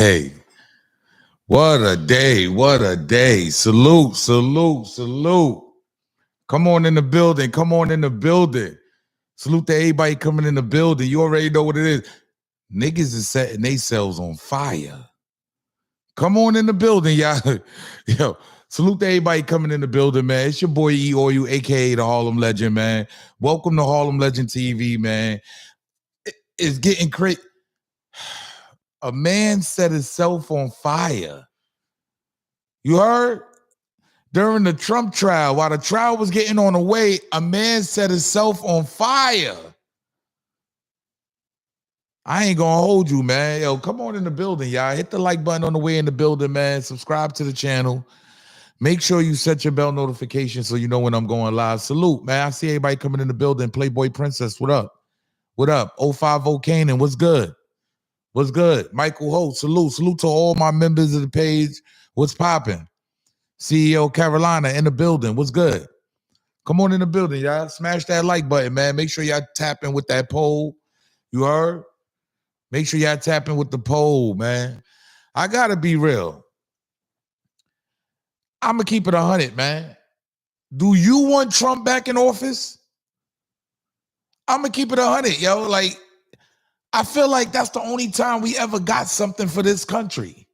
Hey, what a day. What a day. Salute, salute, salute. Come on in the building. Come on in the building. Salute to everybody coming in the building. You already know what it is. Niggas is setting themselves on fire. Come on in the building, y'all. Yo, salute to everybody coming in the building, man. It's your boy E or you, aka the Harlem Legend, man. Welcome to Harlem Legend TV, man. It's getting crazy. A man set himself on fire. You heard? During the Trump trial, while the trial was getting on the way, a man set himself on fire. I ain't gonna hold you, man. Yo, come on in the building, y'all. Hit the like button on the way in the building, man. Subscribe to the channel. Make sure you set your bell notification so you know when I'm going live. Salute, man. I see everybody coming in the building. Playboy Princess, what up? What up? 050 Kanan, what's good? What's good? Michael Holt, salute. Salute to all my members of the page. What's popping? CEO Carolina in the building. What's good? Come on in the building, y'all. Smash that like button, man. Make sure y'all tapping with that poll. You heard? Make sure y'all tapping with the poll, man. I gotta be real. I'm gonna keep it 100, man. Do you want Trump back in office? I'm gonna keep it 100, yo. Like, I feel like that's the only time we ever got something for this country.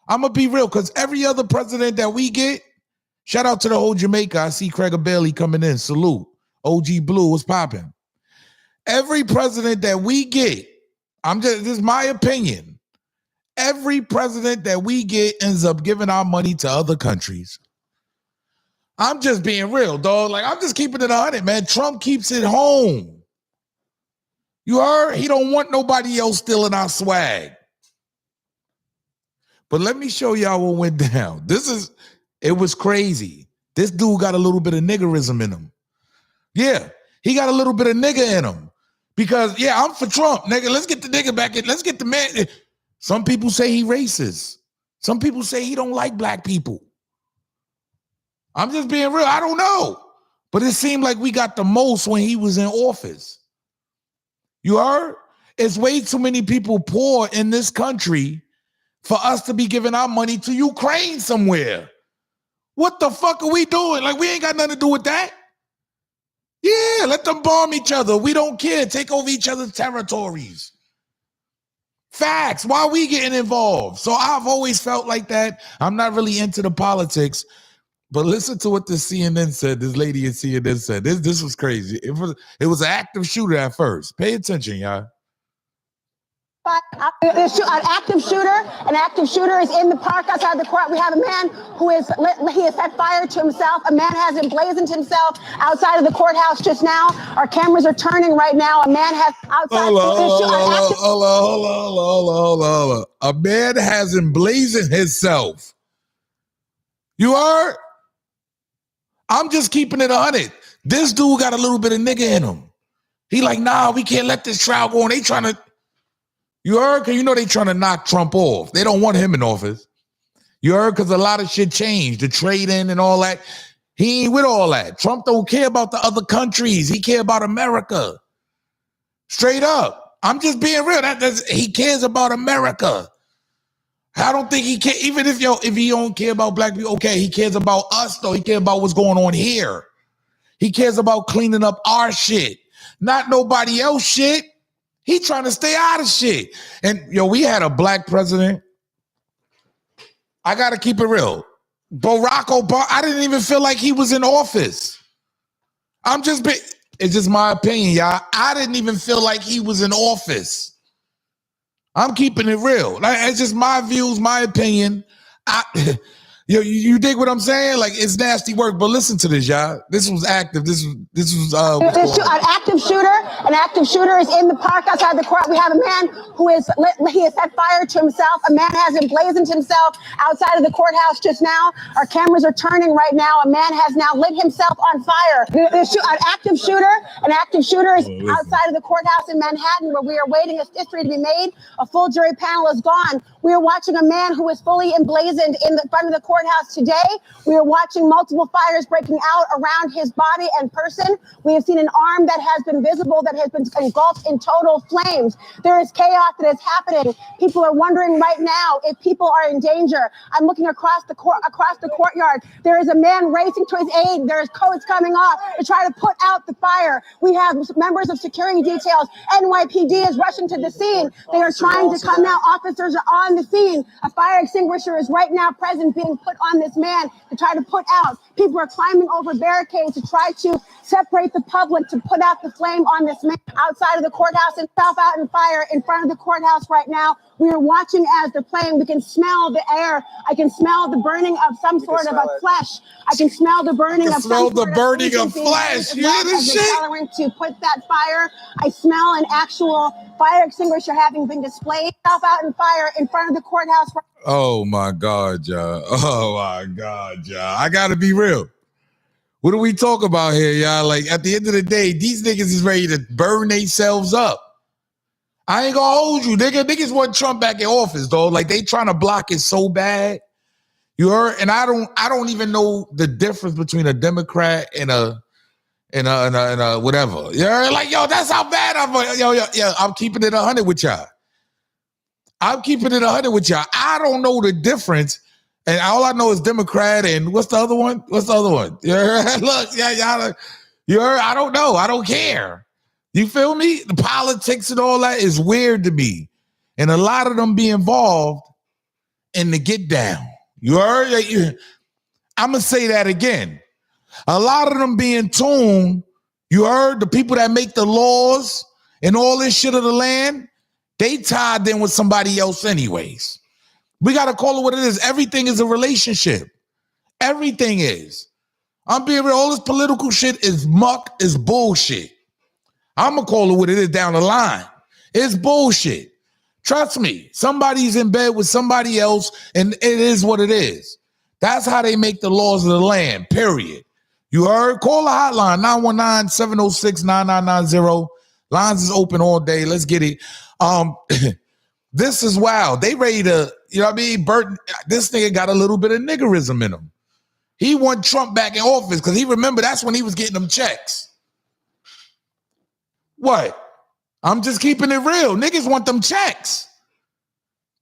I'm gonna be real, because every other president that we get, shout out to the whole Jamaica. I see Craig Bailey coming in. Salute. OG Blue, what's popping? Every president that we get, this is my opinion. Every president that we get ends up giving our money to other countries. I'm just being real, dog. Like, I'm just keeping it 100, man. Trump keeps it home. You heard? He don't want nobody else stealing our swag. But let me show y'all what went down. It was crazy. This dude got a little bit of niggerism in him. Yeah, he got a little bit of nigger in him. Because, yeah, I'm for Trump, nigga. Let's get the nigga back in. Let's get the man. Some people say he racist. Some people say he don't like black people. I'm just being real. I don't know. But it seemed like we got the most when he was in office. You heard? It's way too many people poor in this country for us to be giving our money to Ukraine somewhere. What the fuck are we doing? Like, we ain't got nothing to do with that. Yeah, let them bomb each other. We don't care. Take over each other's territories. Facts. Why are we getting involved? So I've always felt like that. I'm not really into the politics, but listen to what this CNN said. This lady in CNN said. This was crazy. It was an active shooter at first. Pay attention, y'all. An active shooter is in the park outside the court. We have a man he has set fire to himself. A man has emblazoned himself outside of the courthouse just now. Our cameras are turning right now. A man has outside. Hold on. A man has emblazoned himself. You heard? I'm just keeping it 100. This dude got a little bit of nigga in him. He like, nah, we can't let this trial go on. They trying to. You heard? Because you know they trying to knock Trump off. They don't want him in office. You heard? Because a lot of shit changed. The trading and all that. He ain't with all that. Trump don't care about the other countries. He care about America. Straight up. I'm just being real. He cares about America. I don't think he care. Even if he don't care about black people, okay, he cares about us, though. He cares about what's going on here. He cares about cleaning up our shit. Not nobody else shit. He trying to stay out of shit. And, we had a black president. I got to keep it real. Barack Obama, I didn't even feel like he was in office. It's just my opinion, y'all. I didn't even feel like he was in office. I'm keeping it real. It's just my views, my opinion. You dig what I'm saying? Like, it's nasty work, but listen to this, y'all. This was active. This was an active shooter is in the park outside the court. We have a man he has set fire to himself. A man has emblazoned himself outside of the courthouse just now. Our cameras are turning right now. A man has now lit himself on fire. An active shooter is outside of the courthouse in Manhattan, where we are waiting for history to be made. A full jury panel is gone. We are watching a man who is fully emblazoned in the front of the court. courthouse today. We are watching multiple fires breaking out around his body and person. We have seen an arm that has been visible that has been engulfed in total flames. There is chaos that is happening. People are wondering right now if people are in danger. I'm looking across the courtyard. There is a man racing to his aid. There's coats coming off to try to put out the fire. We have members of security details. NYPD is rushing to the scene. They are trying to come out. Officers are on the scene. A fire extinguisher is right now present being put on this man to try to put out. People are climbing over barricades to try to separate the public to put out the flame on this man outside of the courthouse and self out in fire in front of the courthouse right now. We are watching as they're playing. We can smell the air. I can smell the burning of some sort of a flesh. I can smell the burning of some sort of flesh. You hear this shit? To put that fire. I smell an actual fire extinguisher having been displayed self out in fire in front of the courthouse. Oh my God, y'all. Oh my God, y'all. I gotta be real. What do we talk about here, y'all? Like, at the end of the day, these niggas is ready to burn themselves up. I ain't gonna hold you, nigga. Niggas want Trump back in office, though. Like, they trying to block it so bad. You heard? And I don't even know the difference between a Democrat and a whatever. You heard? Like, yo, that's how bad I'm keeping it 100 with y'all. I'm keeping it 100 with y'all. I don't know the difference. And all I know is Democrat and what's the other one? You heard? Look, y'all, you heard? I don't know. I don't care. You feel me? The politics and all that is weird to me. And a lot of them be involved in the get down. You heard? I'm going to say that again. A lot of them be in tune. You heard? The people that make the laws and all this shit of the land, they tied in with somebody else anyways. We got to call it what it is. Everything is a relationship. Everything is. I'm being real. All this political shit is muck, is bullshit. I'm going to call it what it is down the line. It's bullshit. Trust me. Somebody's in bed with somebody else, and it is what it is. That's how they make the laws of the land, period. You heard? Call the hotline, 919-706-9990. Lines is open all day. Let's get it. This is wild. They ready to, you know what I mean? This nigga got a little bit of niggerism in him. He want Trump back in office because he remember that's when he was getting them checks. What? I'm just keeping it real. Niggas want them checks.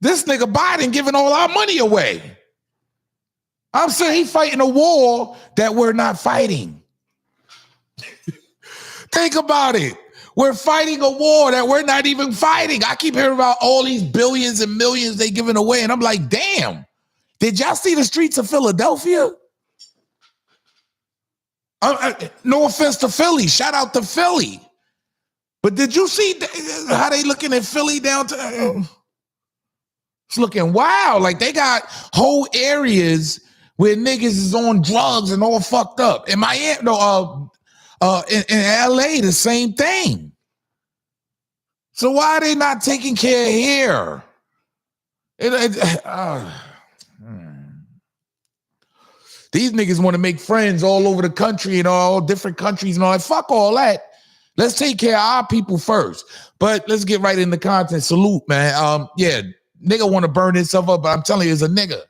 This nigga Biden giving all our money away. I'm saying he fighting a war that we're not fighting. Think about it. We're fighting a war that we're not even fighting. I keep hearing about all these billions and millions they giving away, and I'm like, damn, did y'all see the streets of Philadelphia? No offense to Philly. Shout out to Philly. But did you see how they looking at Philly downtown? It's looking wild. Like, they got whole areas where niggas is on drugs and all fucked up. In Miami, in LA, the same thing. So why are they not taking care of here? These niggas want to make friends all over the country and all different countries and all that. Fuck all that. Let's take care of our people first. But let's get right into content. Salute, man. Yeah, nigga want to burn himself up, but I'm telling you, it's a nigga.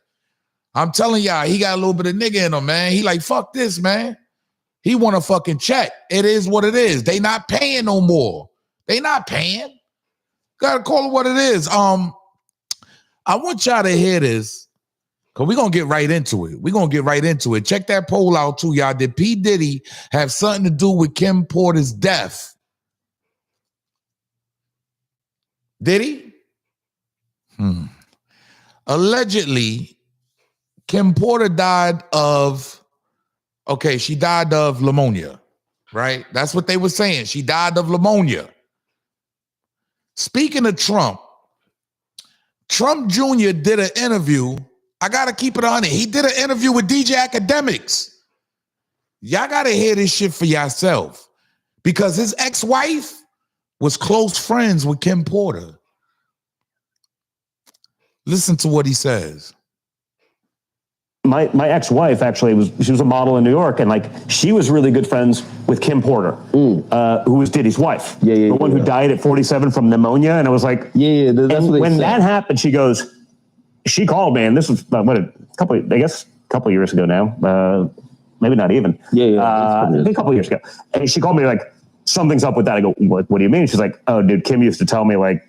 I'm telling y'all, he got a little bit of nigga in him, man. He like, fuck this, man. He want a fucking check. It is what it is. They not paying no more. They not paying. Gotta call it what it is. I want y'all to hear this, because we're going to get right into it. We're going to get right into it. Check that poll out too, y'all. Did P. Diddy have something to do with Kim Porter's death? Did he? Allegedly, Kim Porter died of, she died of pneumonia, right? That's what they were saying. She died of pneumonia. Speaking of Trump Jr. did an interview. I got to keep it on it. He did an interview with DJ Academics. Y'all got to hear this shit for yourself, because his ex-wife was close friends with Kim Porter. Listen to what he says. My ex-wife she was a model in New York, and she was really good friends with Kim Porter, who was Diddy's wife, the one who died at 47 from pneumonia. And I was like, that's what when that happened, she called me, and this was a couple years ago now. Maybe not even. I think a couple years ago. And she called me like, something's up with that. I go, what do you mean? She's like, oh, dude, Kim used to tell me like,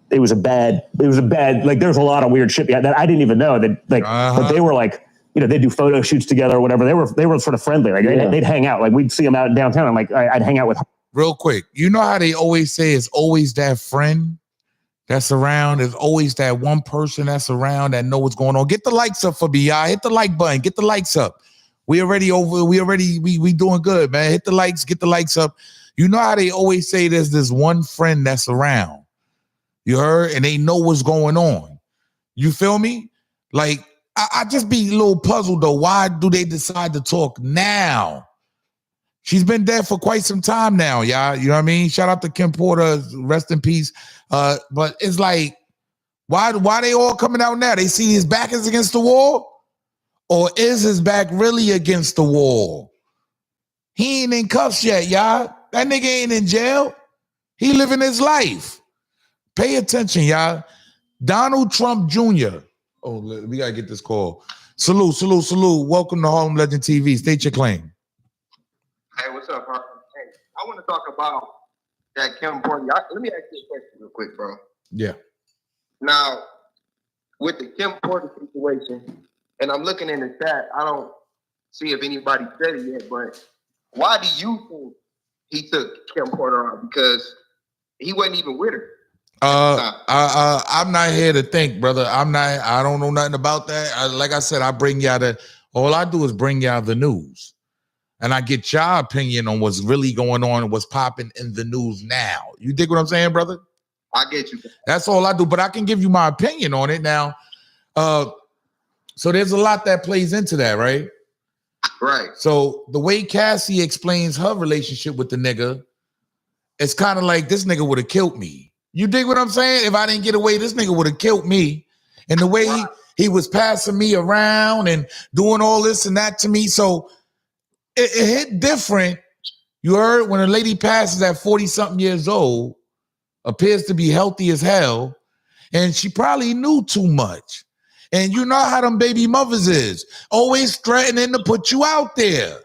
it was a bad, like there's a lot of weird shit that I didn't even know that like, but they were like, you know, they do photo shoots together or whatever. They were sort of friendly. Like they'd hang out. Like we'd see them out in downtown. And like, I'd hang out with her. Real quick. You know how they always say it's always that friend that's around. There's always that one person that's around that know what's going on. Get the likes up for BI. Hit the like button. Get the likes up. We doing good, man. Hit the likes, get the likes up. You know how they always say there's this one friend that's around. You heard? And they know what's going on. You feel me? Like, I just be a little puzzled though. Why do they decide to talk now? She's been dead for quite some time now, y'all. You know what I mean? Shout out to Kim Porter, rest in peace. But it's like, why they all coming out now? They see his back is against the wall? Or is his back really against the wall? He ain't in cuffs yet, y'all. That nigga ain't in jail. He living his life. Pay attention, y'all. Donald Trump Jr. Oh, we got to get this call. Salute. Welcome to Harlem Legend TV. State your claim. Hey, what's up, bro? Hey, I want to talk about that Kim Porter. Let me ask you a question real quick, bro. Yeah. Now, with the Kim Porter situation, and I'm looking in the chat, I don't see if anybody said it yet, but why do you think he took Kim Porter on? Because he wasn't even with her. I'm not here to think, brother. I don't know nothing about that. Like I said, all I do is bring y'all the news. And I get your opinion on what's really going on and what's popping in the news now. You dig what I'm saying, brother? I get you. That's all I do. But I can give you my opinion on it now. So there's a lot that plays into that, right? Right. So the way Cassie explains her relationship with the nigga, it's kind of like this nigga would have killed me. You dig what I'm saying? If I didn't get away, this nigga would have killed me. And the way he was passing me around and doing all this and that to me. So it hit different. You heard when a lady passes at 40-something years old, appears to be healthy as hell, and she probably knew too much. And you know how them baby mothers is. Always threatening to put you out there.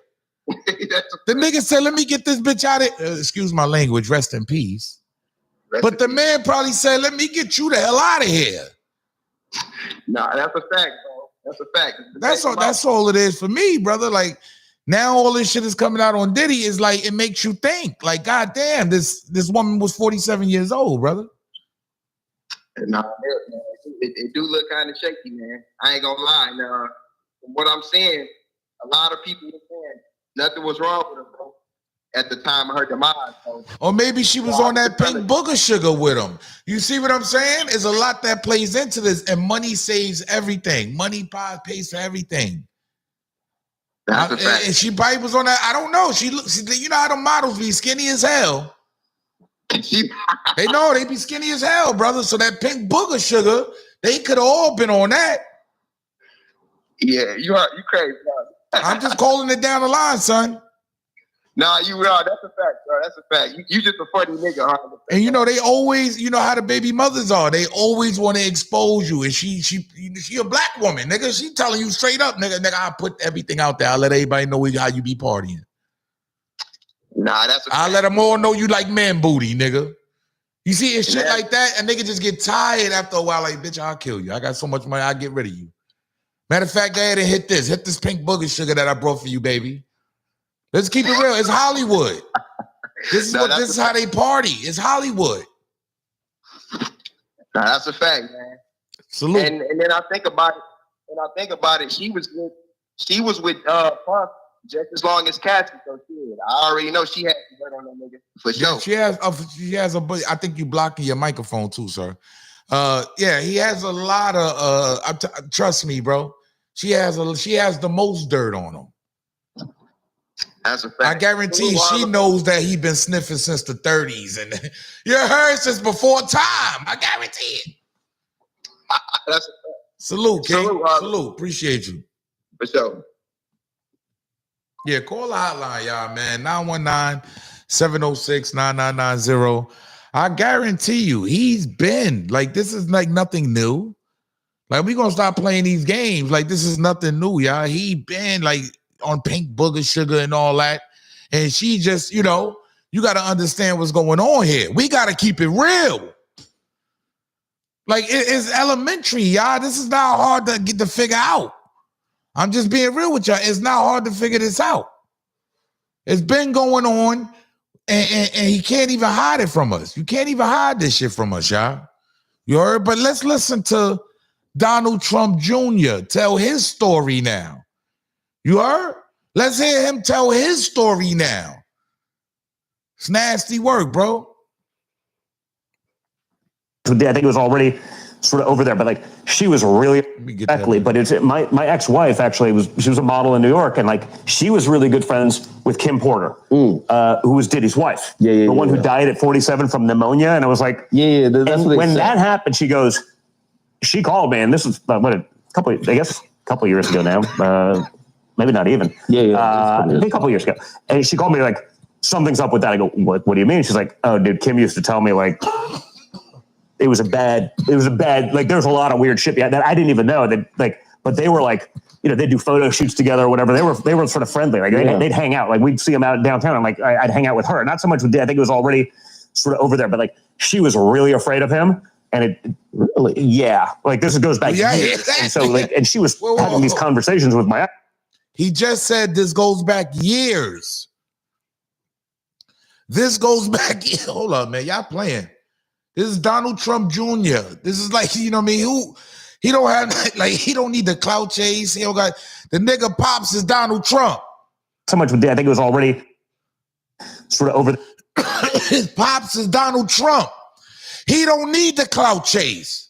The nigga said, let me get this bitch out of excuse my language, rest in peace. But the man probably said, let me get you the hell out of here. Nah, that's a fact, bro. That's a fact. That's all it is for me, brother. Like, now all this shit is coming out on Diddy is like, it makes you think. Like, goddamn, this woman was 47 years old, brother. Nah, it do look kind of shaky, man. I ain't gonna lie. Now, from what I'm saying, a lot of people were saying nothing was wrong with her, bro, at the time of her demise. So, or maybe she was on that pink booger sugar with him. You see what I'm saying? There's a lot that plays into this, and money saves everything. Money pays for everything. That's a fact. And she probably was on that. I don't know. She you know how the models be skinny as hell. They know they be skinny as hell, brother. So that pink booger sugar, they could have all been on that. Yeah, you crazy, bro. I'm just calling it down the line, son. Nah, you are. That's a fact, bro. That's a fact. You just a funny nigga, huh? And you know they always, you know how the baby mothers are. They always want to expose you. And she a black woman, nigga. She telling you straight up, nigga. I'll put everything out there. I'll let everybody know how you be partying. Nah, that's a fact. I'll let them all know you like man booty, nigga. You see, it's shit like that, and nigga just get tired after a while. Like, bitch, I'll kill you. I got so much money, I'll get rid of you. Matter of fact, go ahead and hit this pink booger sugar that I brought for you, baby. Let's keep it real. It's Hollywood. This is how they party. It's Hollywood. Nah, that's a fact, man. Salute. And then I think about it. She was with Puff just as long as Cassie. So shit, I already know she had some dirt on that nigga for sure. She has a. I think you blocking your microphone too, sir. Yeah, he has a lot of. Trust me, bro. She has the most dirt on him. That's a fact. I guarantee she knows that he been sniffing since the 30s, and you heard since before time. I guarantee it. That's a fact. Salute, King. Salute. Appreciate you. For sure. Yeah, call the hotline, y'all, man. 919-706-9990. I guarantee you, he's been like, this is like nothing new. Like, we gonna stop playing these games. Like, this is nothing new, y'all. He been like on pink booger sugar and all that. And she just, you know, you got to understand what's going on here. We got to keep it real. Like, it's elementary, y'all. This is not hard to get to figure out. I'm just being real with y'all. It's not hard to figure this out. It's been going on, and he can't even hide it from us. You can't even hide this shit from us, y'all. You heard? But let's listen to Donald Trump Jr. tell his story now. You heard? Let's hear him tell his story now. It's nasty work, bro. I think it was already sort of over there, but like she was really but it's my ex-wife actually she was a model in New York, and like she was really good friends with Kim Porter, who was Diddy's wife, the one who died at 47 from pneumonia. And I was like, that's when that happened, she called me, and this is a couple of years ago now, maybe not even, a couple of years ago, and she called me like, something's up with that. I go, what do you mean? She's like, oh, dude, Kim used to tell me like, it was a bad, like there's a lot of weird shit that I didn't even know that, like, but they were like, you know, they'd do photo shoots together or whatever. They were sort of friendly. Like they'd hang out, like we'd see them out downtown. And like, I'd hang out with her. Not so much with Dad. I think it was already sort of over there, but like she was really afraid of him. And it really, like this goes back years. And so like, and she was having these conversations with my. He just said this goes back years. This goes back. Hold on, man. Y'all playing. This is Donald Trump Jr. This is like, you know what I mean? He don't have, like, he don't need the clout chase. He don't got, the nigga Pops is Donald Trump. So much with Dad. I think it was already sort of over. His Pops is Donald Trump. He don't need the clout chase.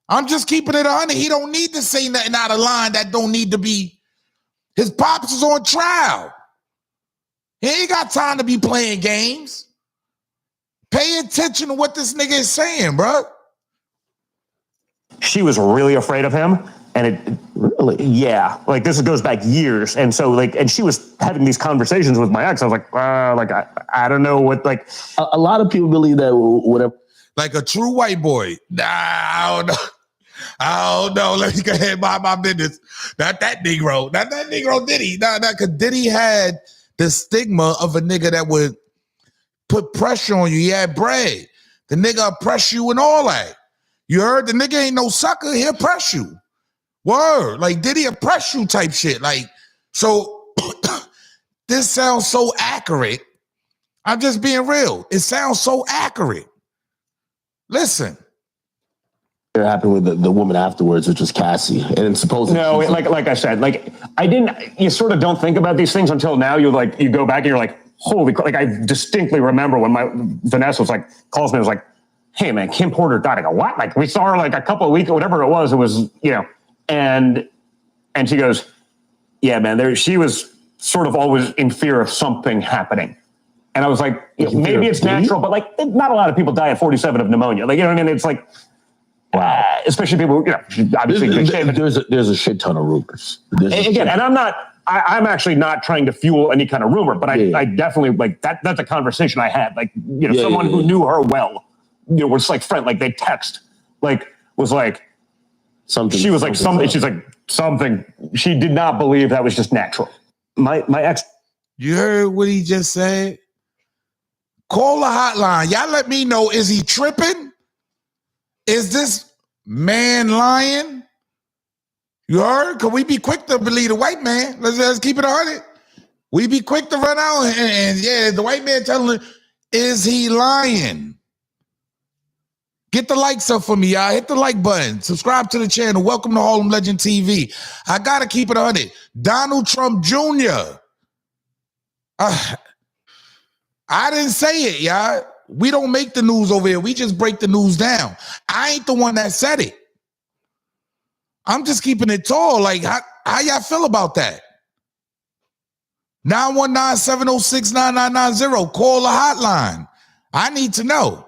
I'm just keeping it on. He don't need to say nothing out of line that don't need to be. His Pops is on trial. He ain't got time to be playing games. Pay attention to what this nigga is saying, bro. She was really afraid of him. And it really, like this goes back years. And so like, and she was having these conversations with my ex. I was like, I don't know what, like. A lot of people believe that whatever. Like a true white boy. Nah, I don't know. I don't know. Let me go ahead and mind my business. Not that Negro. Not that Negro Diddy. Nah, because Diddy had the stigma of a nigga that would put pressure on you. He had bread. The nigga oppress you and all that. You heard? The nigga ain't no sucker. He'll press you. Word. Like, Diddy oppress you type shit. Like, so this sounds so accurate. I'm just being real. It sounds so accurate. Listen. It happened with the woman afterwards, which was Cassie. And supposedly. No, like I said, like you sort of don't think about these things until now. You go back and you're like, holy crap. Like I distinctly remember when Vanessa was like, calls me, was like, hey man, Kim Porter died. I go, what? Like we saw her like a couple of weeks or whatever it was, you know, and she goes, yeah, man, she was sort of always in fear of something happening. And I was like, maybe it's natural, but like not a lot of people die at 47 of pneumonia. Like, you know what I mean? It's like, wow. Especially people, you know, obviously there's a shit ton of rumors. And I'm actually not trying to fuel any kind of rumor, but I definitely like that's a conversation I had. Like, you know, someone who knew her well, you know, was like friend, like they text, like was like something. She was like something. She's like something. She did not believe that was just natural. My ex. You heard what he just said? Call the hotline. Y'all let me know. Is he tripping? Is this man lying? You heard? Can we be quick to believe the white man? Let's keep it on it. We be quick to run out and the white man telling him, is he lying? Get the likes up for me, y'all. Hit the like button. Subscribe to the channel. Welcome to Harlem Legend TV. I gotta keep it on it. Donald Trump Jr. I didn't say it, y'all. We don't make the news over here. We just break the news down. I ain't the one that said it. I'm just keeping it tall. Like, how y'all feel about that? 919-706-9990. Call the hotline. I need to know.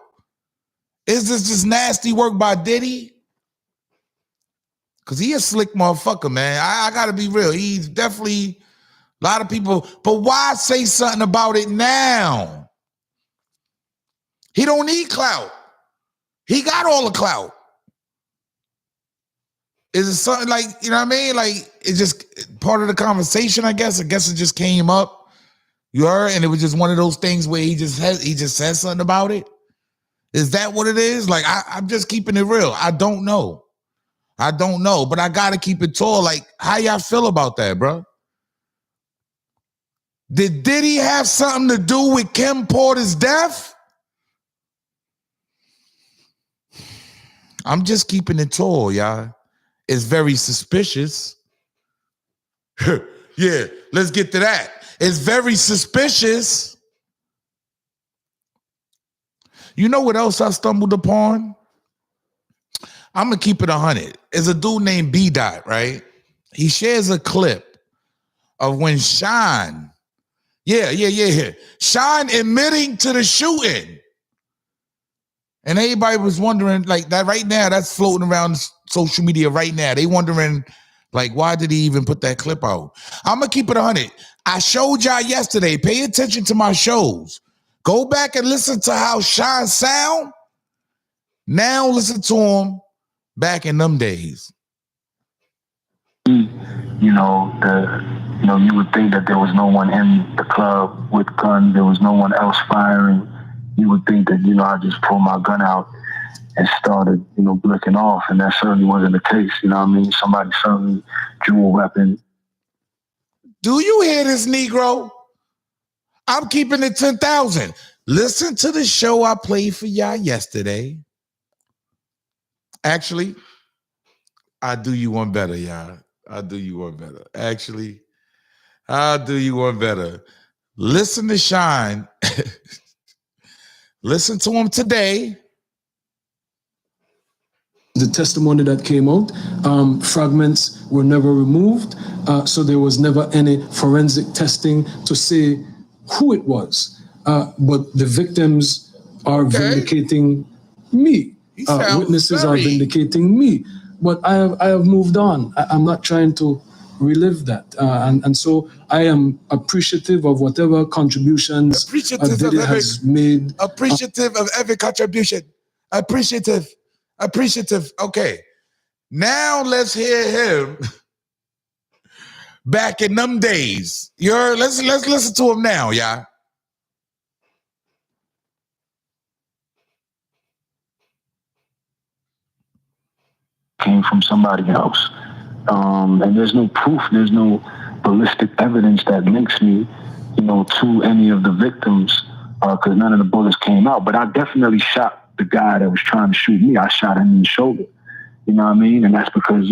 Is this just nasty work by Diddy? Because he a slick motherfucker, man. I got to be real. He's definitely a lot of people. But why say something about it now? He don't need clout. He got all the clout. Is it something like, you know what I mean? Like, it's just part of the conversation, I guess. I guess it just came up. You heard? And it was just one of those things where he just said something about it. Is that what it is? Like, I'm just keeping it real. I don't know. But I got to keep it tall. Like, how y'all feel about that, bro? Did Diddy have something to do with Kim Porter's death? I'm just keeping it tall, y'all. It's very suspicious. Yeah, let's get to that. It's very suspicious. You know what else I stumbled upon? I'm going to keep it 100. There's a dude named B-Dot, right? He shares a clip of when Sean, Sean admitting to the shooting. And everybody was wondering, like, that right now, that's floating around social media right now. They wondering, like, why did he even put that clip out? I'm going to keep it 100. I showed y'all yesterday. Pay attention to my shows. Go back and listen to how Sean sound. Now listen to him back in them days. You would think that there was no one in the club with guns. There was no one else firing. You would think that, I just pulled my gun out and started, blicking off. And that certainly wasn't the case. You know what I mean? Somebody certainly drew a weapon. Do you hear this, Negro? I'm keeping it 10,000. Listen to the show I played for y'all yesterday. Actually, I'll do you one better, y'all. I'll do you one better. Actually, I'll do you one better. Listen to Shine. Listen to him today. The testimony that came out, fragments were never removed, so there was never any forensic testing to say who it was. But the victims are vindicating me. Witnesses are vindicating me. But I have moved on. I'm not trying to relive that. And so I am appreciative of whatever contributions Diddy has made. Appreciative of every contribution. Appreciative. Okay. Now let's hear him back in them days. Let's listen to him now, y'all. Came from somebody else. And there's no proof, there's no ballistic evidence that links me, to any of the victims, because none of the bullets came out. But I definitely shot the guy that was trying to shoot me. I shot him in the shoulder. You know what I mean? And that's because,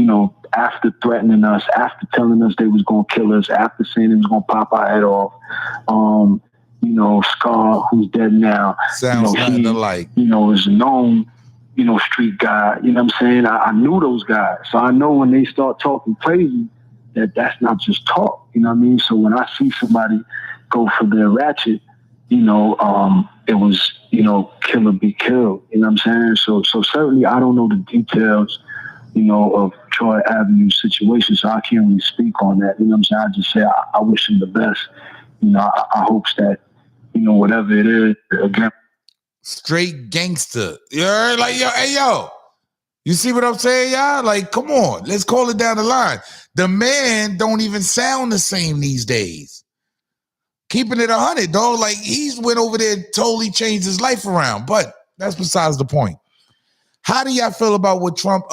after threatening us, after telling us they was going to kill us, after saying they was going to pop our head off, Scar, who's dead now, sounds nothing alike. Is known, street guy, you know what I'm saying? I knew those guys. So I know when they start talking crazy, that's not just talk, you know what I mean? So when I see somebody go for their ratchet, it was, kill or be killed, you know what I'm saying? So certainly I don't know the details, of Troy Avenue's situation, so I can't really speak on that, you know what I'm saying? I just say I wish him the best. I hope that, whatever it is, again, straight gangster. You're like, yo, you see what I'm saying, y'all? Like, come on, let's call it down the line. The man don't even sound the same these days. Keeping it 100, dog. Like, he's went over there and totally changed his life around. But that's besides the point. How do y'all feel about what Trump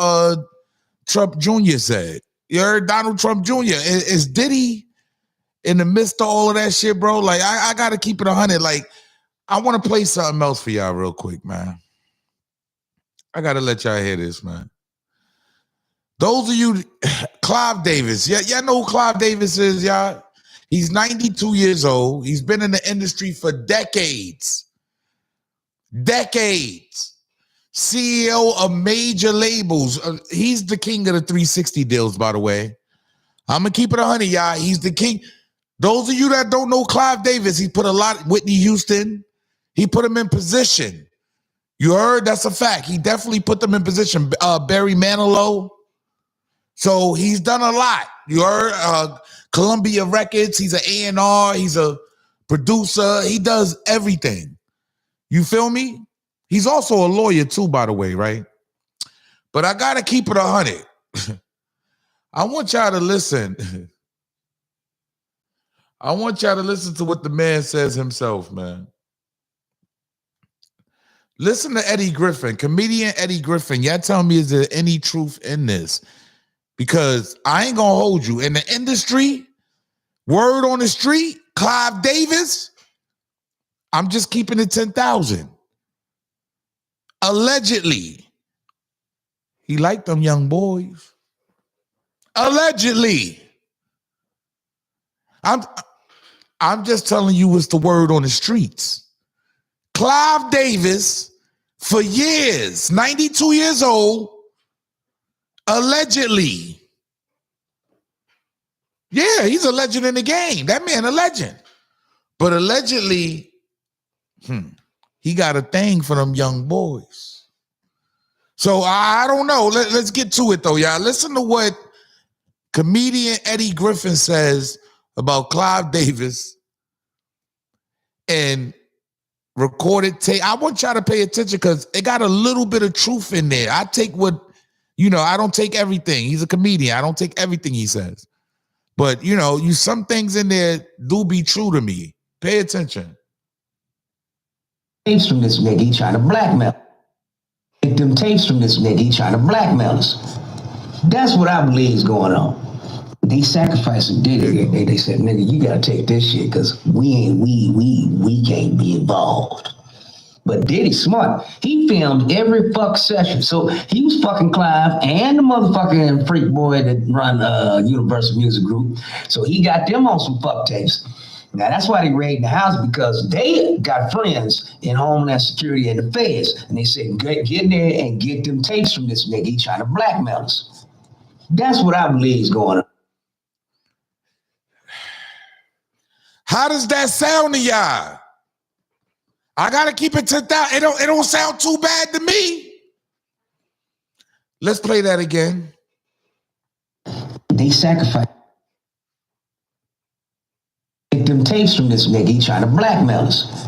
Jr. said? You heard Donald Trump Jr. Is Diddy in the midst of all of that shit, bro? Like, I got to keep it 100. Like, I want to play something else for y'all real quick, man. I got to let y'all hear this, man. Those of you, Clive Davis. Yeah, y'all know who Clive Davis is, y'all? He's 92 years old. He's been in the industry for decades. CEO of major labels. He's the king of the 360 deals, by the way. I'm going to keep it 100, y'all. He's the king. Those of you that don't know Clive Davis, he put a lot, Whitney Houston, he put him in position. You heard? That's a fact. He definitely put them in position. Barry Manilow. So he's done a lot. You heard? Columbia Records. He's an A&R. He's a producer. He does everything. You feel me? He's also a lawyer too, by the way, right? But I got to keep it 100. I want y'all to listen. I want y'all to listen to what the man says himself, man. Listen to Eddie Griffin, comedian Eddie Griffin. Y'all tell me, is there any truth in this? Because I ain't gonna hold you. In the industry, word on the street, Clive Davis, I'm just keeping it 10,000. Allegedly, he liked them young boys. Allegedly. I'm just telling you what's the word on the streets. Clive Davis, for years, 92 years old, allegedly. Yeah, he's a legend in the game. That man a legend. But allegedly, he got a thing for them young boys. So I don't know. Let's get to it, though, y'all. Listen to what comedian Eddie Griffin says about Clive Davis and recorded tape. I want y'all to pay attention because it got a little bit of truth in there. I take what, I don't take everything. He's a comedian. I don't take everything he says. But, some things in there do be true to me. Pay attention. Tapes from this nigga, he trying to blackmail. Get them tapes from this nigga, he trying to blackmail us. That's what I believe is going on. They sacrificed Diddy. They said, nigga, you gotta take this shit because we can't be involved. But Diddy's smart. He filmed every fuck session. So he was fucking Clive and the motherfucking freak boy that run Universal Music Group. So he got them on some fuck tapes. Now that's why they raided the house, because they got friends in Homeland Security and the feds. And they said, get in there and get them tapes from this nigga. He trying to blackmail us. That's what I believe is going on. How does that sound to y'all? I gotta keep it 10,000. It don't sound too bad to me. Let's play that again. They sacrificed. Get them tapes from this nigga. He trying to blackmail us.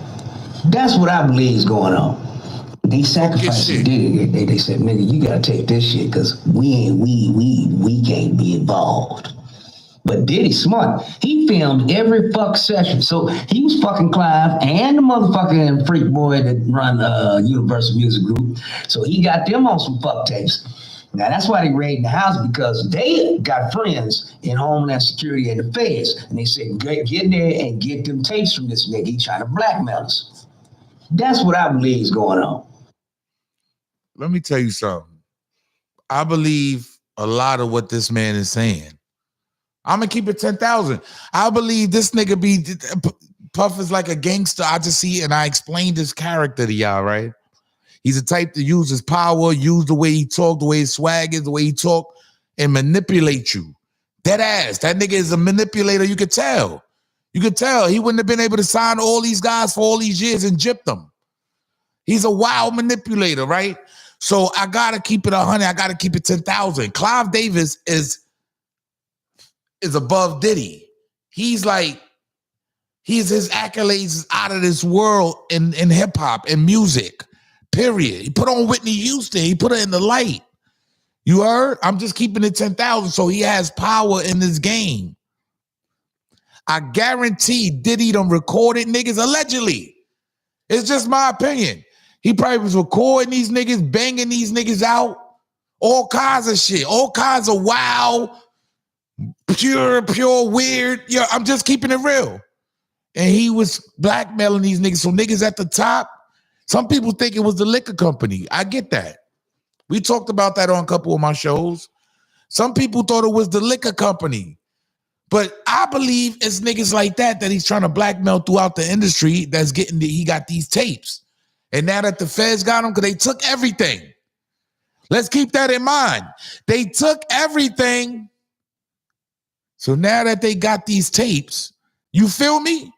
That's what I believe is going on. They sacrificed Diddy. They said, nigga, you gotta take this shit because we can't be involved. But Diddy's smart. He filmed every fuck session. So he was fucking Clive and the motherfucking freak boy that run Universal Music Group. So he got them on some fuck tapes. Now that's why they raided the house, because they got friends in Homeland Security and the feds. And they said, get in there and get them tapes from this nigga. He trying to blackmail us. That's what I believe is going on. Let me tell you something. I believe a lot of what this man is saying. I'm going to keep it 10,000. I believe this nigga Puff is like a gangster. I just see, and I explained his character to y'all, right? He's the type to use his power, use the way he talk, the way his swag is, the way he talk, and manipulate you. Dead ass. That nigga is a manipulator. You could tell. You could tell. He wouldn't have been able to sign all these guys for all these years and gyp them. He's a wild manipulator, right? So I got to keep it 100. I got to keep it 10,000. Clive Davis is above Diddy. He's his accolades is out of this world in hip hop and music, period. He put on Whitney Houston. He put her in the light. You heard? I'm just keeping it 10,000. So he has power in this game. I guarantee Diddy done recorded niggas allegedly. It's just my opinion. He probably was recording these niggas, banging these niggas out, all kinds of shit, all kinds of wild, pure, weird. Yeah, I'm just keeping it real. And he was blackmailing these niggas. So niggas at the top, some people think it was the liquor company. I get that. We talked about that on a couple of my shows. Some people thought it was the liquor company. But I believe it's niggas like that he's trying to blackmail throughout the industry that's he got these tapes. And now that the feds got him, because they took everything. Let's keep that in mind. They took everything. So now that they got these tapes, you feel me?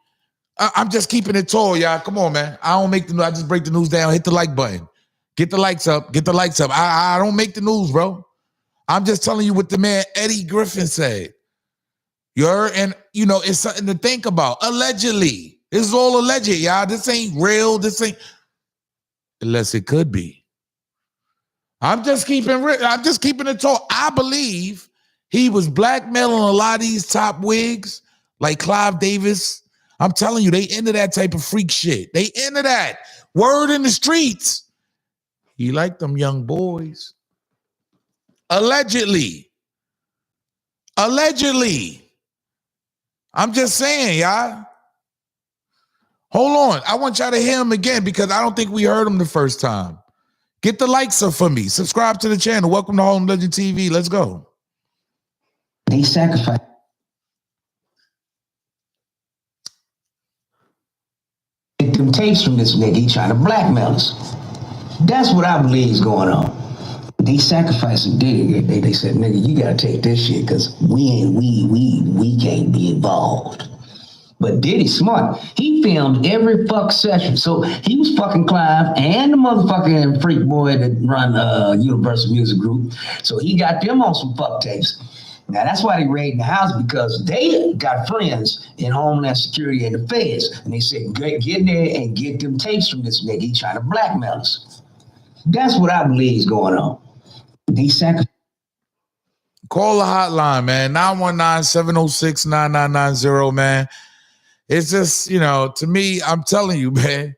I'm just keeping it tall, y'all. Come on, man. I don't make the news. I just break the news down, hit the like button. Get the likes up. Get the likes up. I don't make the news, bro. I'm just telling you what the man Eddie Griffin said. You heard? And, it's something to think about. Allegedly. This is all alleged, y'all. This ain't real. This ain't... Unless it could be. I'm just keeping it tall. I believe He was blackmailing a lot of these top wigs, like Clive Davis. I'm telling you, they into that type of freak shit. They into that. Word in the streets. He liked them young boys. Allegedly. Allegedly. I'm just saying, y'all. Hold on. I want y'all to hear him again because I don't think we heard him the first time. Get the likes up for me. Subscribe to the channel. Welcome to Harlem Legend TV. Let's go. They sacrifice. Get them tapes from this nigga. He trying to blackmail us. That's what I believe is going on. They sacrificed Diddy. They said, nigga, you gotta take this shit because we can't be involved. But Diddy's smart. He filmed every fuck session. So he was fucking Clive and the motherfucking freak boy that run Universal Music Group. So he got them on some fuck tapes. Now that's why they raided the house, because they got friends in Homeland Security and the feds. And they said, get in there and get them tapes from this nigga. He trying to blackmail us. That's what I believe is going on. They sacrificed. Call the hotline, man. 919-706-9990, man. It's just, to me, I'm telling you, man,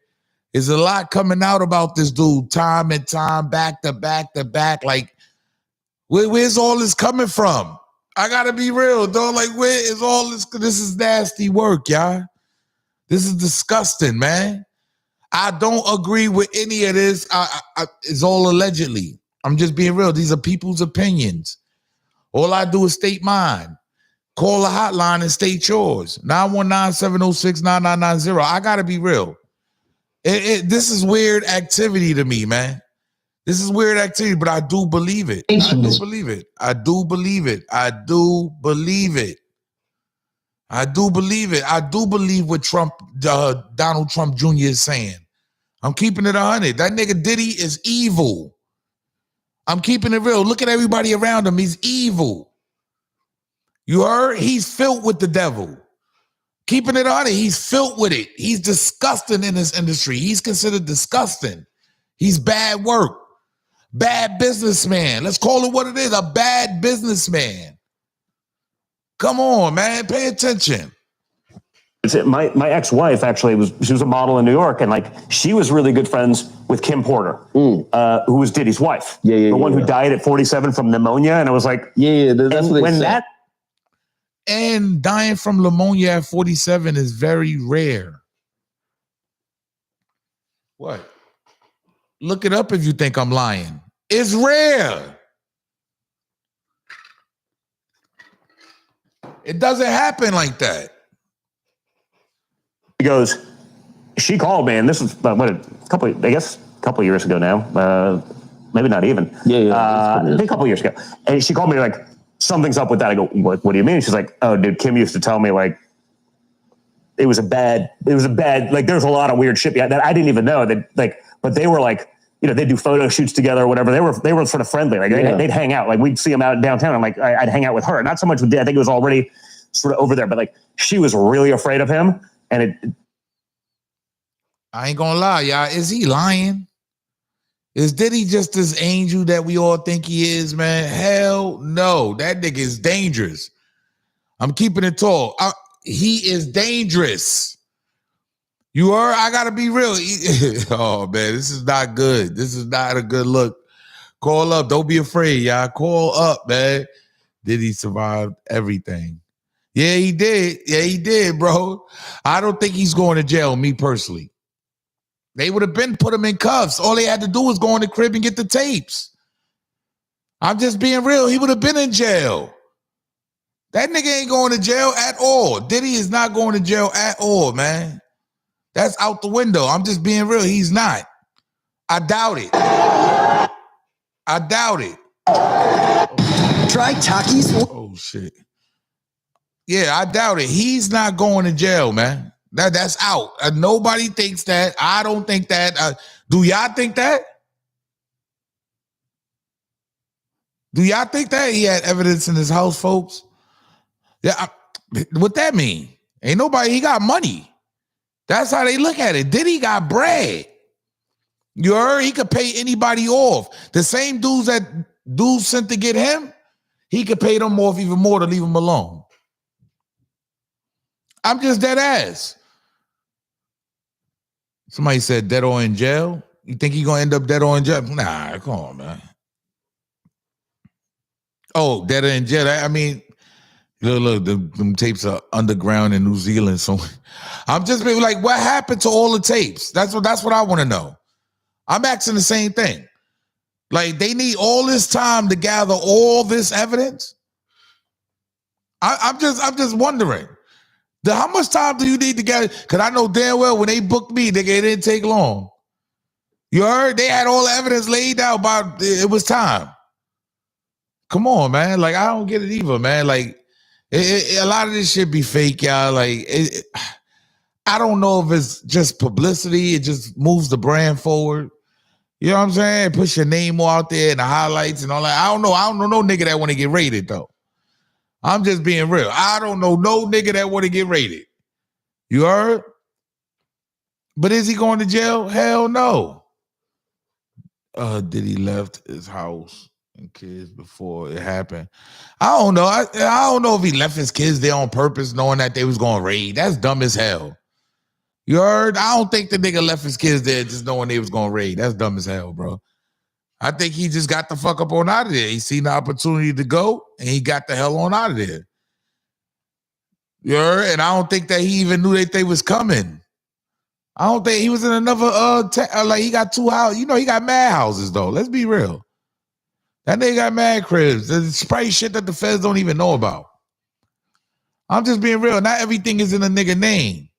there's a lot coming out about this dude time and time, back to back to back. Like, where's all this coming from? I got to be real, dog. Like, where is all this? This is nasty work, y'all. This is disgusting, man. I don't agree with any of this. It's all allegedly. I'm just being real. These are people's opinions. All I do is state mine. Call the hotline and state yours. 919-706-9990. I got to be real. This is weird activity to me, man. This is weird activity, but I do believe it. I do believe it. I do believe it. I do believe it. I do believe it. I do believe what Donald Trump Jr. is saying. I'm keeping it 100. That nigga Diddy is evil. I'm keeping it real. Look at everybody around him. He's evil. You heard? He's filled with the devil. Keeping it on it. He's filled with it. He's disgusting in this industry. He's considered disgusting. He's bad work. Bad businessman. Let's call it what it is. A bad businessman. Come on, man. Pay attention. My ex-wife she was a model in New York, and she was really good friends with Kim Porter, who was Diddy's wife. The one who died at 47 from pneumonia. And I was like, that's what they said. And dying from pneumonia at 47 is very rare. What? Look it up if you think I'm lying. It's rare. It doesn't happen like that. He goes, she called me, and this was a couple of years ago now. Maybe not even. I think a couple of years ago. And she called me something's up with that. I go, what do you mean? She's like, oh, dude, Kim used to tell me it was a bad, there's a lot of weird shit that I didn't even know but they were they do photo shoots together or whatever. They were sort of friendly. They'd hang out. We'd see them out downtown. I'd hang out with her. Not so much with Dad. I think it was already sort of over there, but she was really afraid of him. And I ain't gonna lie, y'all. Is he lying? Is Diddy just this angel that we all think he is, man? Hell no. That nigga is dangerous. I'm keeping it tall. He is dangerous. You heard? I gotta be real. Oh, man, this is not good. This is not a good look. Call up. Don't be afraid, y'all. Call up, man. Diddy survived everything. Yeah, he did. Yeah, he did, bro. I don't think he's going to jail, me personally. They would have been put him in cuffs. All they had to do was go in the crib and get the tapes. I'm just being real. He would have been in jail. That nigga ain't going to jail at all. Diddy is not going to jail at all, man. That's out the window. I'm just being real. He's not. I doubt it. I doubt it. Try Takis. Oh, shit. Yeah, I doubt it. He's not going to jail, man. That's out. Nobody thinks that. I don't think that. Do y'all think that? Do y'all think that he had evidence in his house, folks? Yeah. What that mean? Ain't nobody. He got money. That's how they look at it. Diddy got bread. You heard? He could pay anybody off. The same dudes that dudes sent to get him, he could pay them off even more to leave him alone. I'm just dead ass. Somebody said dead or in jail. You think he gonna end up dead or in jail? Nah, come on, man. Oh, dead or in jail. I mean, look, them tapes are underground in New Zealand. So I'm just being like, what happened to all the tapes? That's what I want to know. I'm asking the same thing. Like, they need all this time to gather all this evidence. I'm just wondering. How much time do you need to gather? Because I know damn well when they booked me, nigga, it didn't take long. You heard? They had all the evidence laid out by it was time. Come on, man. Like, I don't get it either, man. Like, a lot of this shit be fake, y'all. Like, I don't know if it's just publicity. It just moves the brand forward. You know what I'm saying? Push your name more out there and the highlights and all that. I don't know no nigga that want to get rated, though. I'm just being real. I don't know no nigga that want to get rated. You heard? But is he going to jail? Hell no. Diddy left his house and kids before it happened. I don't know. I don't know if he left his kids there on purpose knowing that they was going to raid. That's dumb as hell. You heard? I don't think the nigga left his kids there just knowing they was going to raid. That's dumb as hell, bro. I think he just got the fuck up on out of there. He seen the opportunity to go, and he got the hell on out of there. You heard? And I don't think that he even knew that they was coming. I don't think he was in another, like he got 2 houses. You know, he got mad houses, though. Let's be real. That nigga got mad cribs. There's probably shit that the feds don't even know about. I'm just being real. Not everything is in a nigga name.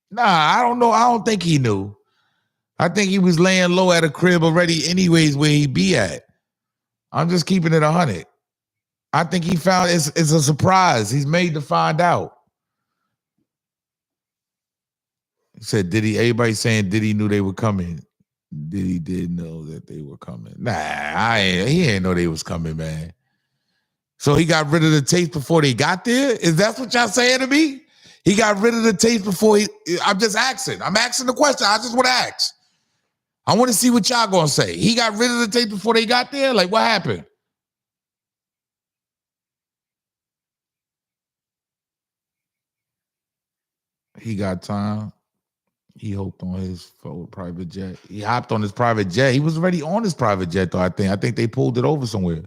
Nah, I don't know. I don't think he knew. I think he was laying low at a crib already anyways where he be at. I'm just keeping it 100. I think he found it's a surprise. He's made to find out. He said, everybody saying Diddy knew they were coming. Diddy did know that they were coming. Nah, he ain't know they was coming, man. So he got rid of the tapes before they got there? Is that what y'all saying to me? He got rid of the tapes before I'm just asking. I'm asking the question. I just want to ask. I want to see what y'all gonna say. He got rid of the tape before they got there? Like, what happened? He got time. He hopped on his private jet. He hopped on his private jet. He was already on his private jet, though, I think. I think they pulled it over somewhere.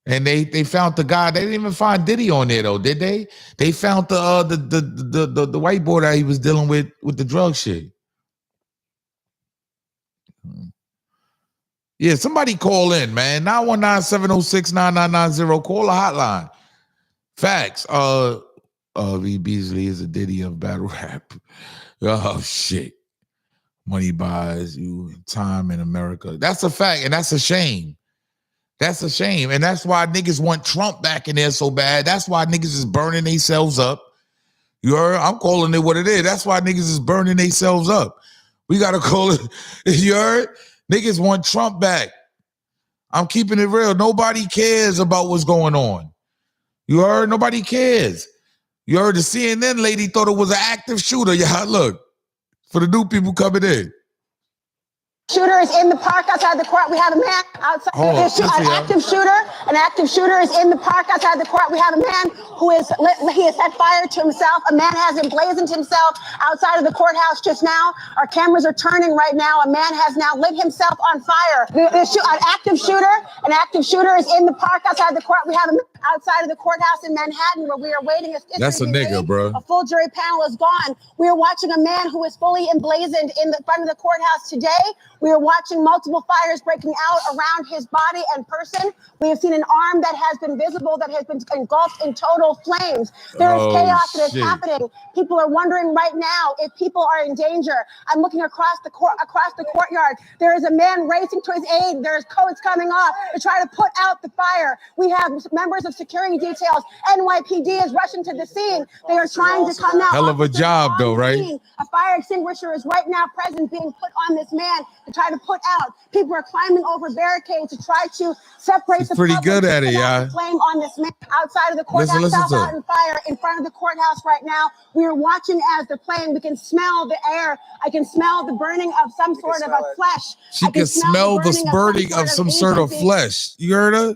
And they found the guy. They didn't even find Diddy on there, though, did they? They found the white boy that he was dealing with the drug shit. Yeah, somebody call in, man. 919-706-9990. Call a hotline. Facts. V. Beasley is a Diddy of battle rap. Oh, shit. Money buys you time in America. That's a fact, and that's a shame. That's a shame. And that's why niggas want Trump back in there so bad. That's why niggas is burning themselves up. You heard? I'm calling it what it is. That's why niggas is burning themselves up. We got to call it. You heard? Niggas want Trump back. I'm keeping it real. Nobody cares about what's going on. You heard? Nobody cares. You heard the CNN lady thought it was an active shooter. Yeah, look. For the new people coming in. Shooter is in the park outside the court. We have a man outside. An active shooter is in the park outside the court. We have a man he has set fire to himself. A man has emblazoned himself outside of the courthouse just now. Our cameras are turning right now. A man has now lit himself on fire. An active shooter is in the park outside the court. We have a man outside of the courthouse in Manhattan where we are waiting. That's a nigga, bro. A full jury panel is gone. We are watching a man who is fully emblazoned in the front of the courthouse today. We are watching multiple fires breaking out around his body and person. We have seen an arm that has been visible that has been engulfed in total flames. There is chaos that is happening. People are wondering right now if people are in danger. I'm looking across the courtyard. There is a man racing to his aid. There's coats coming off to try to put out the fire. We have members of security details. NYPD is rushing to the scene. They are trying to come out. Hell of a job, though, right? A fire extinguisher is right now present being put on this man to try to put out. People are climbing over barricades to try to separate the pretty good at it, y'all. Flame on this man outside of the courthouse. Listen out in fire in front of the courthouse right now. We are watching as they're playing. We can smell the air. I can smell the burning of some sort of a flesh. She can smell the burning of some sort of flesh. You heard her?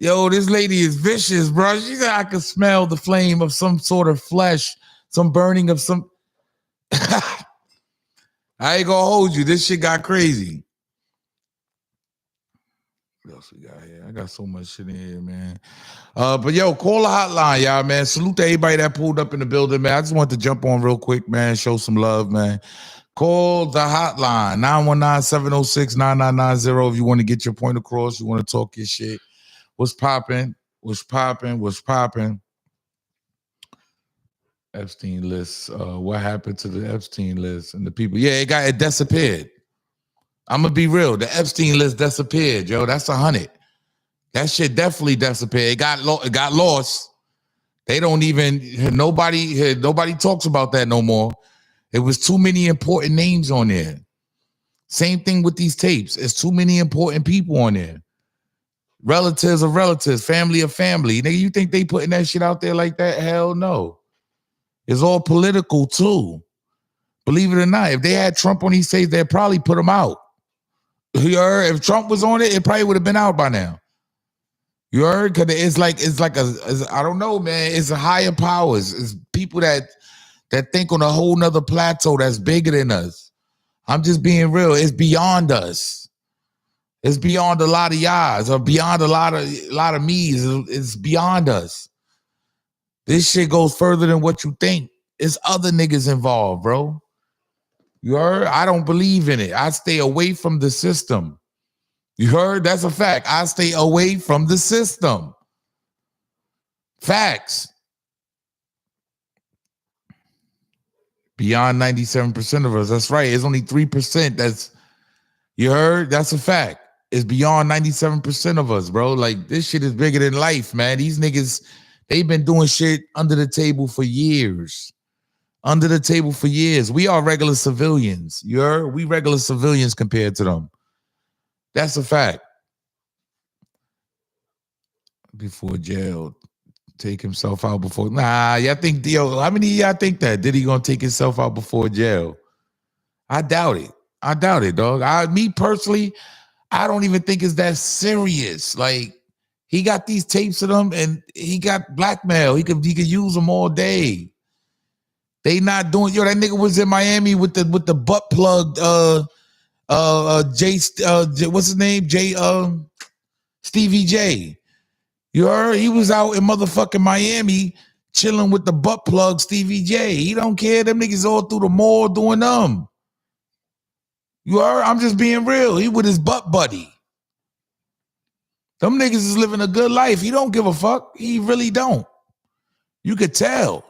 Yo, this lady is vicious, bro. She said I could smell the flame of some sort of flesh, some burning of some. I ain't gonna hold you. This shit got crazy. What else we got here? I got so much shit in here, man. But yo, call the hotline, y'all, man. Salute to everybody that pulled up in the building, man. I just want to jump on real quick, man. Show some love, man. Call the hotline, 919-706-9990 if you want to get your point across, you want to talk your shit. What's popping? What's popping? What's popping? Epstein list. What happened to the Epstein list and the people? Yeah, it disappeared. I'm gonna be real. The Epstein list disappeared, yo. That's 100. That shit definitely disappeared. It got lost. They don't even nobody talks about that no more. It was too many important names on there. Same thing with these tapes. It's too many important people on there. Relatives of relatives, family of family. Nigga, you think they putting that shit out there like that? Hell no. It's all political too. Believe it or not, if they had Trump on these tapes, they'd probably put him out. You heard? If Trump was on it, it probably would have been out by now. You heard? Because it's like I don't know, man. It's a higher powers. It's people that think on a whole nother plateau that's bigger than us. I'm just being real. It's beyond us. It's beyond a lot of y'all, or beyond a lot of me's. It's beyond us. This shit goes further than what you think. It's other niggas involved, bro. You heard? I don't believe in it. I stay away from the system. You heard? That's a fact. I stay away from the system. Facts. Beyond 97% of us. That's right. It's only 3% that's, you heard? That's a fact. It's beyond 97% of us, bro. Like, this shit is bigger than life, man. These niggas, they've been doing shit under the table for years. Under the table for years. We are regular civilians. You heard? We regular civilians compared to them. That's a fact. Before jail. Take himself out before. Nah, y'all think, yo, how many of y'all think that? Diddy gonna take himself out before jail? I doubt it. I doubt it, dog. Me personally, I don't even think it's that serious. Like, he got these tapes of them and he got blackmail. He could use them all day. They not doing, yo, that nigga was in Miami with the butt plug what's his name? Stevie J. You heard? He was out in motherfucking Miami chilling with the butt plug Stevie J. He don't care. Them niggas all through the mall doing them. You heard? I'm just being real. He with his butt buddy. Them niggas is living a good life. He don't give a fuck. He really don't. You could tell.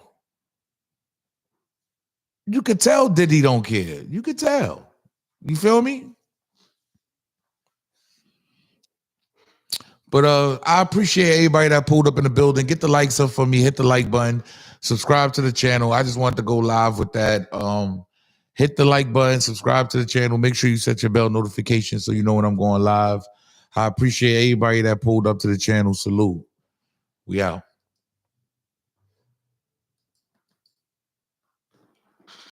You could tell Diddy don't care. You could tell. You feel me? But I appreciate everybody that pulled up in the building. Get the likes up for me. Hit the like button. Subscribe to the channel. I just wanted to go live with that. Hit the like button. Subscribe to the channel. Make sure you set your bell notification so you know when I'm going live. I appreciate everybody that pulled up to the channel. Salute. We out.